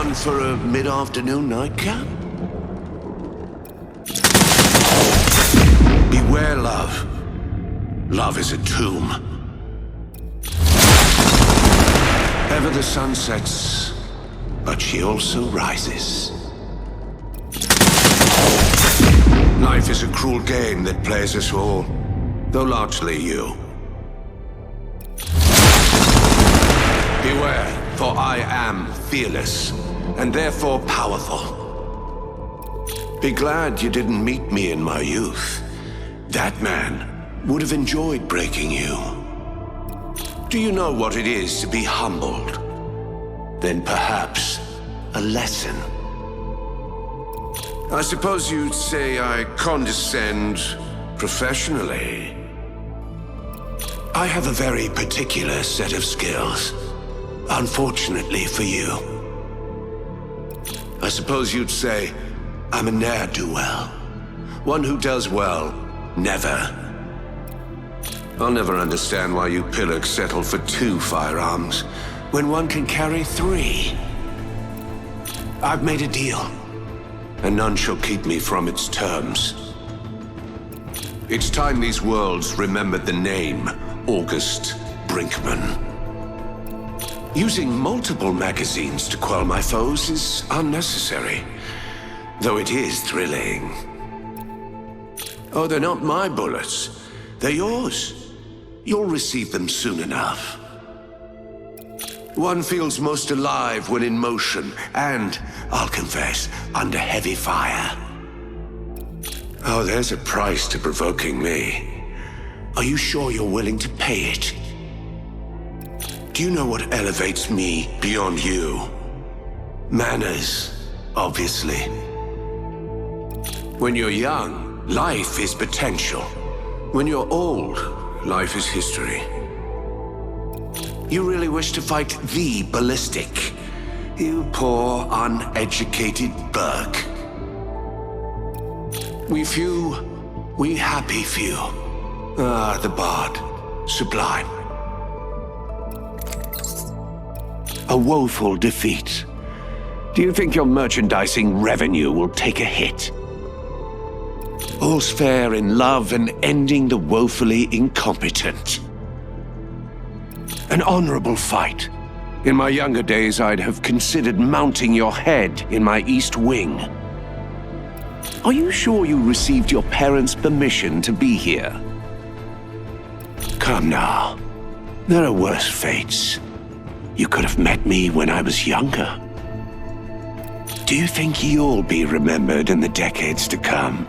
one for a mid-afternoon nightcap? Beware, love. Love is a tomb. Ever the sun sets, but she also rises. Life is a cruel game that plays us all, though largely you. Beware, for I am fearless, and therefore powerful. Be glad you didn't meet me in my youth. That man would have enjoyed breaking you. Do you know what it is to be humbled? Then perhaps a lesson. I suppose you'd say I condescend professionally. I have a very particular set of skills. Unfortunately for you. I suppose you'd say I'm a ne'er-do-well. One who does well, never. I'll never understand why you pillocks settle for 2 firearms, when one can carry 3. I've made a deal, and none shall keep me from its terms. It's time these worlds remembered the name August Brinkman. Using multiple magazines to quell my foes is unnecessary, though it is thrilling. Oh, they're not my bullets. They're yours. You'll receive them soon enough. One feels most alive when in motion, and, I'll confess, under heavy fire. Oh, there's a price to provoking me. Are you sure you're willing to pay it? Do you know what elevates me beyond you? Manners, obviously. When you're young, life is potential. When you're old, life is history. You really wish to fight the Ballistic? You poor, uneducated Burke. We few, we happy few. Ah, the bard. Sublime. A woeful defeat. Do you think your merchandising revenue will take a hit? All's fair in love and ending the woefully incompetent. An honorable fight. In my younger days, I'd have considered mounting your head in my east wing. Are you sure you received your parents' permission to be here? Come now. There are worse fates. You could have met me when I was younger. Do you think you'll be remembered in the decades to come?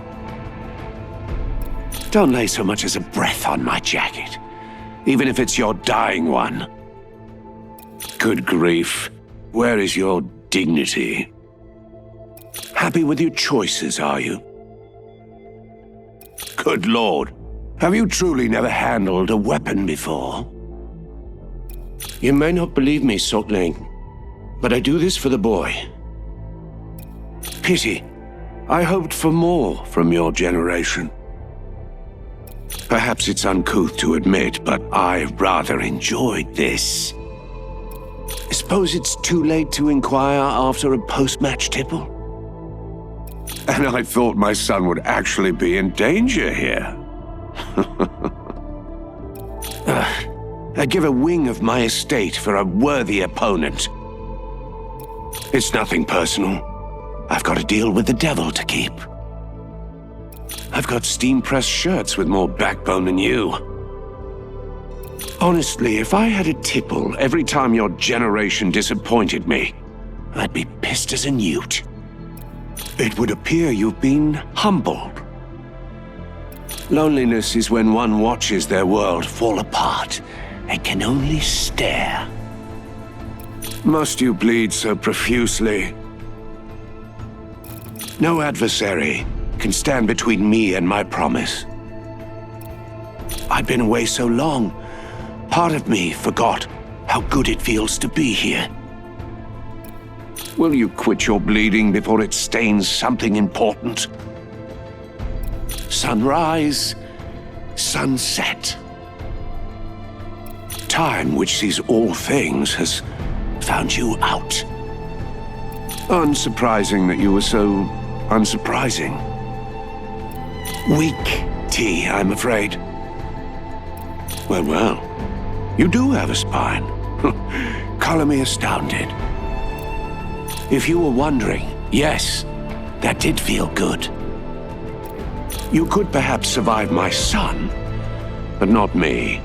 Don't lay so much as a breath on my jacket, even if it's your dying one. Good grief, where is your dignity? Happy with your choices, are you? Good Lord, have you truly never handled a weapon before? You may not believe me, Sotling, but I do this for the boy. Pity. I hoped for more from your generation. Perhaps it's uncouth to admit, but I rather enjoyed this. I suppose it's too late to inquire after a post-match tipple? And I thought my son would actually be in danger here. I'd give a wing of my estate for a worthy opponent. It's nothing personal. I've got a deal with the devil to keep. I've got steam-pressed shirts with more backbone than you. Honestly, if I had a tipple every time your generation disappointed me, I'd be pissed as a newt. It would appear you've been humbled. Loneliness is when one watches their world fall apart and can only stare. Must you bleed so profusely? No adversary can stand between me and my promise. I've been away so long, part of me forgot how good it feels to be here. Will you quit your bleeding before it stains something important? Sunrise, sunset. Time, which sees all things, has found you out. Unsurprising that you were so unsurprising. Weak tea, I'm afraid. Well, well, you do have a spine. Color me astounded. If you were wondering, yes, that did feel good. You could perhaps survive my son, but not me.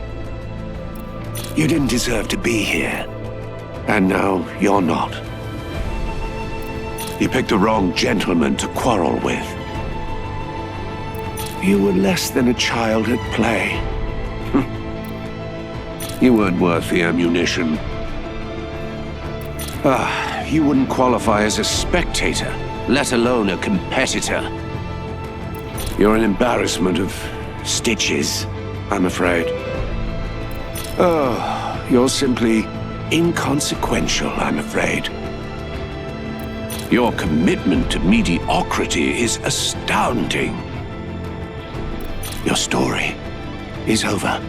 You didn't deserve to be here, and now you're not. You picked the wrong gentleman to quarrel with. You were less than a child at play. You weren't worth the ammunition. You wouldn't qualify as a spectator, let alone a competitor. You're an embarrassment of stitches, I'm afraid. You're simply inconsequential, I'm afraid. Your commitment to mediocrity is astounding. Your story is over.